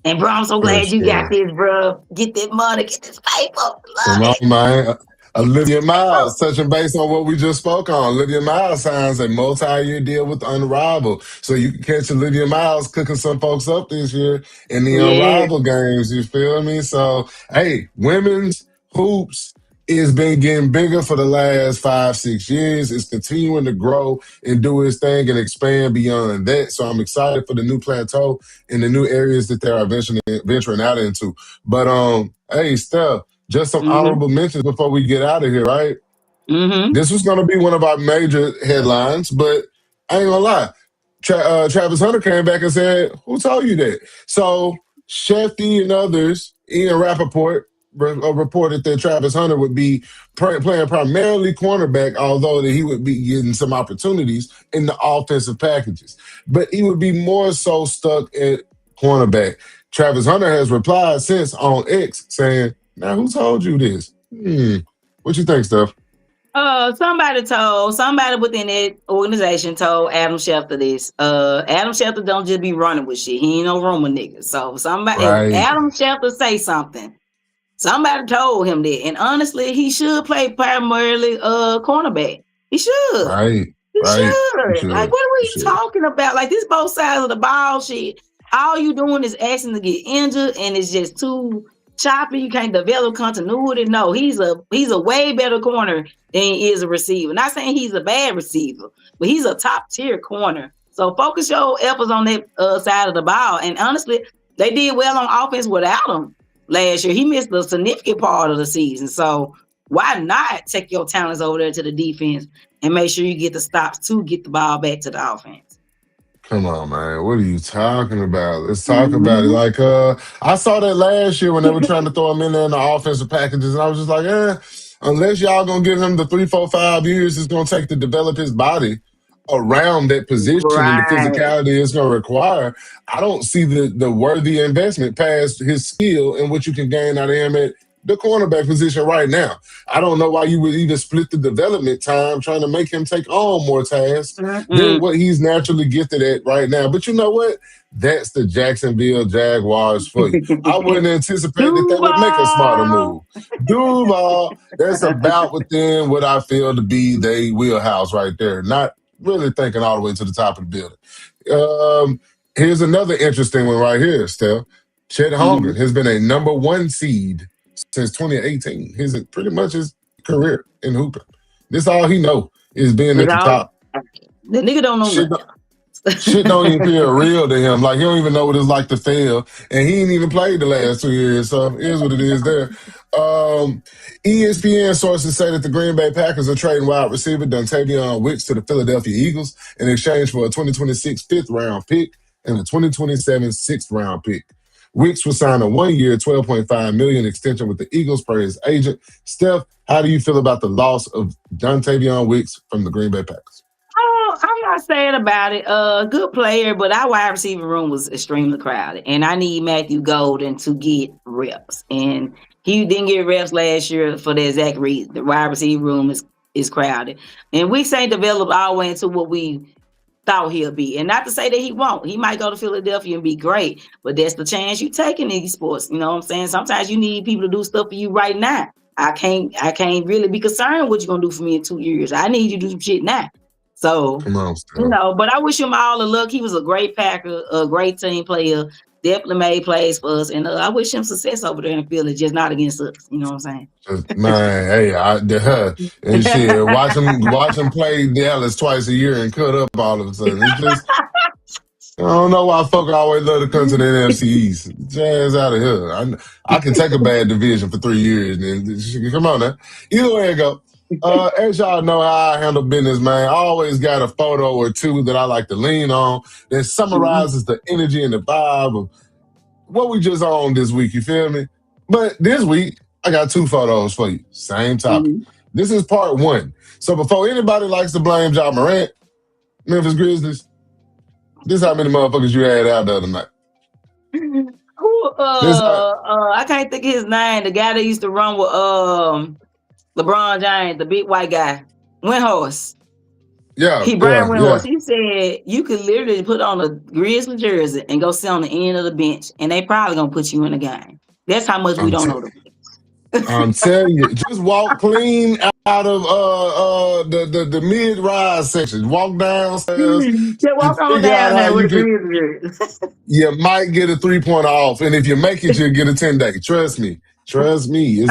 And bro, I'm so For glad you got sure. this, bro. Get that money, get this paper. Love Come on, it. man. Olivia Paper. Miles, touching base on what we just spoke on. Olivia Miles signs a multi-year deal with Unrivaled. So you can catch Olivia Miles cooking some folks up this year in the Yeah. Unrivaled games. You feel me? So, hey, women's hoops has been getting bigger for the last 5, 6 years. It's continuing to grow and do its thing and expand beyond that. So I'm excited for the new plateau and the new areas that they're venturing out into. But hey, Steph, just some Mm-hmm. honorable mentions before we get out of here, right? Mm-hmm. This was going to be one of our major headlines, but I ain't gonna lie. Travis Hunter came back and said, "Who told you that?" So Shefty and others, Ian Rappaport, reported that Travis Hunter would be playing primarily cornerback, although that he would be getting some opportunities in the offensive packages, but he would be more so stuck at cornerback. Travis Hunter has replied since on X saying, "Now, who told you this?" What you think, Steph? Somebody within that organization told Adam Schefter this. Adam Schefter don't just be running with shit. He ain't no rumor nigga. So somebody, if Right, Adam Schefter say something, somebody told him that. And honestly, he should play primarily cornerback. He should. right, You right. You should. Like, should. what are You we should. talking about? Like, this both sides of the ball shit. All you doing is asking to get injured, and it's just too choppy. You can't develop continuity. No, he's a way better corner than he is a receiver. Not saying he's a bad receiver, but he's a top tier corner. So focus your efforts on that side of the ball. And honestly, they did well on offense without him last year. He missed a significant part of the season. So why not take your talents over there to the defense and make sure you get the stops to get the ball back to the offense? Come on, man. What are you talking about? Let's talk about it. Mm-hmm. Like, I saw that last year when they were trying to throw him in there in the offensive packages, and I was just like, unless y'all gonna give him the 3, 4, 5 years it's gonna take to develop his body around that position and the Right. physicality it's gonna require, I don't see the worthy investment past his skill and what you can gain out of him at the cornerback position right now. I don't know why you would even split the development time trying to make him take on more tasks than Mm-mm. what he's naturally gifted at right now. But you know what? That's the Jacksonville Jaguars for you. I wouldn't anticipate that they would make a smarter Duval. move. Duval, that's about within what I feel to be their wheelhouse right there. Not really thinking all the way to the top of the building. Here's another interesting one right here, Steph. Chet Mhm. Holmgren has been a number 1 seed since 2018. Pretty much his career in hooping. This all he know is being That's at the all. top. The nigga don't know Shit, nothing. Shit don't even feel real to him. Like he don't even know what it's like to fail, and he ain't even played the last 2 years. So it is what it is. There. Um, ESPN sources say that the Green Bay Packers are trading wide receiver Dontavion Wicks to the Philadelphia Eagles in exchange for a 2026 fifth-round pick and a 2027 sixth-round pick. Wicks will sign a 1-year, $12.5 million extension with the Eagles per his agent. Steph, how do you feel about the loss of Dontavion Wicks from the Green Bay Packers? Oh, I'm not saying about it. Good player, but our wide receiver room was extremely crowded, and I need Matthew Golden to get reps. And he didn't get reps last year for the exact reason. The wide receiver room is crowded, and we ain't developed all the way into what we thought he'll be. And not to say that he won't. He might go to Philadelphia and be great, but that's the chance you take in these sports. You know what I'm saying? Sometimes you need people to do stuff for you right now. I can't really be concerned what you're gonna do for me in 2 years. I need you to do some shit now. So, Come on, Steph. but I wish him all the luck. He was a great Packer, a great team player, definitely made plays for us. And I wish him success over there in Philly, just not against us. You know what I'm Man, hey, and shit, saying? watch him play Dallas twice a year and cut up all of a sudden. It's just, I don't know why folk always love to come to the NFC East. Jazz out of here. I can take a bad division for 3 years. Then come on now. Either way it go. As y'all know how I handle business, man, I always got a photo or two that I like to lean on that summarizes the energy and the vibe of what we just on this week. You feel me? But this week, I got 2 photos for you. Same topic. Mhm. This is part 1. So before anybody likes to blame Ja Morant, Memphis Grizzlies, this is how many motherfuckers you had out the other night. Who, This how, I can't think of his name. The guy that used to run with LeBron James, the big white guy, Windhorse. yeah, Brian yeah, yeah. Windhorse. He said you could literally put on a Grizzly jersey and go sit on the end of the bench, and they probably gonna put you in the game. That's how much we I'm, don't t- know them. I'm telling you, just walk clean out of the mid-rise section. Walk downstairs Just and walk on figure out down how there with you a can. Grizzly jersey. You might get a 3-point off, and if you make it, you'll get a 10-day. Trust me. Trust me.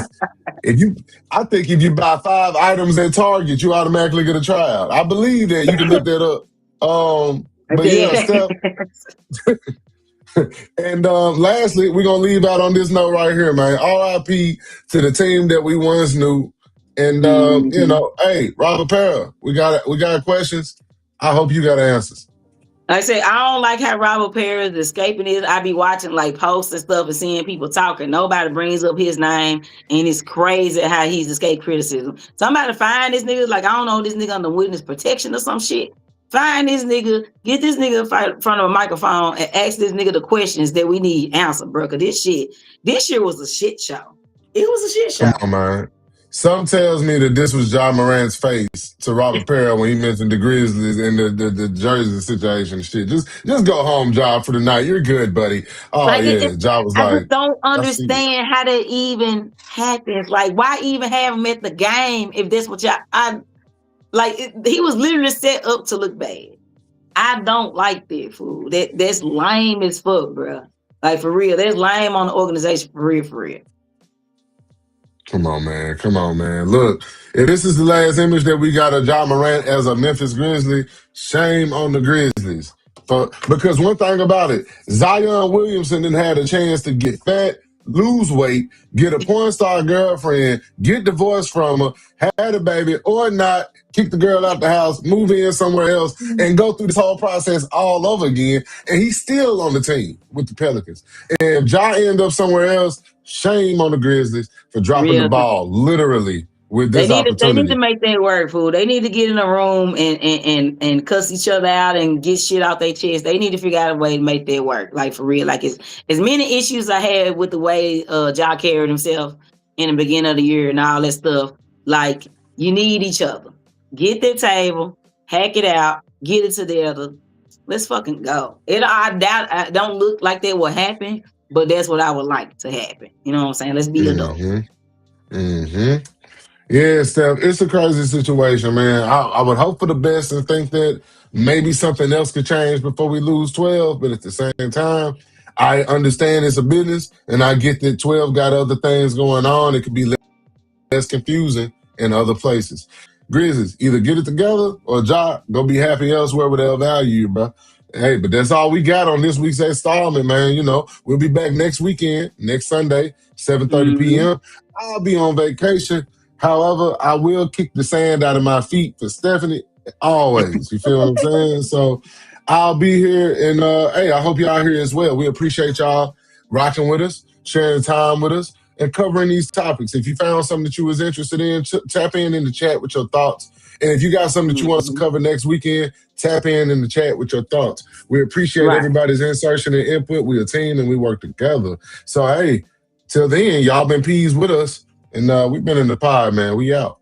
I think if you buy 5 items at Target, you automatically get a tryout. I believe that. You can look that up. But yeah, Steph. And lastly, we're gonna leave out on this note right here, man. RIP to the team that we once knew. And hey, Robert Parra, we got questions. I hope you got answers. Like I said, I don't like how Robert Perry is escaping it. I be watching like posts and stuff and seeing people talking. Nobody brings up his name, and it's crazy how he's escaped criticism. Somebody find this nigga, like I don't know, this nigga under witness protection or some shit. Find this nigga, get this nigga in front of a microphone and ask this nigga the questions that we need answered, bro. Cause this year was a shit show. It was a shit Come show. on, man. Some tells me that this was Ja Morant's face to Robert Parra when he mentioned the Grizzlies and the jersey situation and shit. Just go home, Ja, for the night. You're good, buddy. Oh Like yeah. Ja was I like, just don't I see it. understand how that even happens. Like, why even have him at the game if that's what he was literally set up to look bad. I don't like that fool. That's lame as fuck, bro. Like for real, that's lame on the organization for real, for real. Come on, man. Come on, man. Look, if this is the last image that we got of Ja Morant as a Memphis Grizzly, shame on the Grizzlies. Because one thing about it, Zion Williamson didn't have a chance to get fat, lose weight, get a porn star girlfriend, get divorced from her, had a baby or not, kick the girl out the house, move in somewhere else, and go through this whole process all over again. And he's still on the team with the Pelicans. And if Ja end up somewhere else, shame on the Grizzlies for dropping the Real. ball, literally, with They this need opportunity. to make that work, fool. They need to get in a room and cuss each other out and get shit out their chest. They need to figure out a way to make that work. Like for real. Like it's as many issues I had with the way Ja carried himself in the beginning of the year and all that stuff. Like you need each other. Get that table, hack it out, get it together. Let's fucking go. I don't look like that will happen, but that's what I would like to happen. You know what I'm saying? Let's be adults. Yeah, Steph, it's a crazy situation, man. I would hope for the best and think that maybe something else could change before we lose 12, but at the same time, I understand it's a business, and I get that 12 got other things going on. It could be less confusing in other places. Grizzlies, either get it together or Ja, go be happy elsewhere where they'll value you, bro. Hey, but that's all we got on this week's installment, man. You know, we'll be back next weekend, next Sunday, 7:30 Mm-hmm. p.m. I'll be on vacation. However, I will kick the sand out of my feet for Stephanie always. You feel what I'm saying? So I'll be here, and hey, I hope y'all here as well. We appreciate y'all rocking with us, sharing time with us, and covering these topics. If you found something that you was interested in, tap in the chat with your thoughts. And if you got something that you want us to Mm-hmm. cover next weekend, tap in the chat with your thoughts. We appreciate Right. everybody's insertion and input. We're a team and we work together. So, hey, till then, y'all been peas with us. And we've been in the pod, man. We out.